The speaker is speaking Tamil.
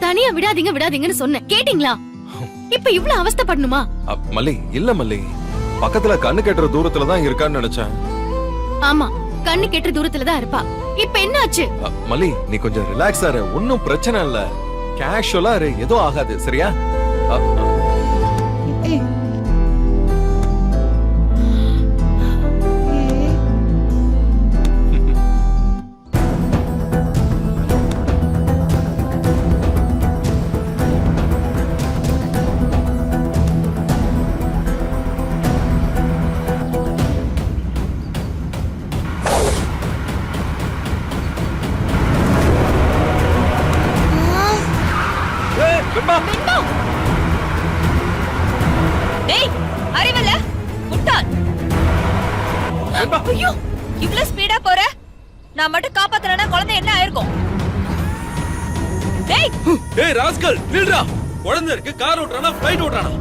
தனியா விடாதீங்க விடாதீங்கன்னு சொன்னேன், கேட்டீங்களா? இப்ப இவ்ளோ அவஸ்தைப்படணுமா? மல்லி இல்ல மல்லி, பக்கத்துல கண்ணு கெட்டுற தூரத்துல தான் இருக்கான்னு நினைச்சேன். ஆமா, கண்ணு கெட்டுற தூரத்துல தான் இருப்பா. இப்ப என்ன ஆச்சு? மல்லி நீ கொஞ்சம் ரிலாக்ஸா இரு, ஒன்னும் பிரச்சனை இல்ல. கேஷுவலா இரு, எதுவும் ஆகாது, சரியா? டேய், அறிவில்ல முட்டாள். ஐயோ, இவ்ளோ ஸ்பீடா போற? நான் மட்டும் காப்பாத்தறேன்னா குழந்தை என்ன ஆயிருக்கும்? டேய் டேய் ராஸ்கல், நில்றா. குழந்தை இருக்கு, கார் ஓட்டறானா, ஃளைட் ஓட்டறானா?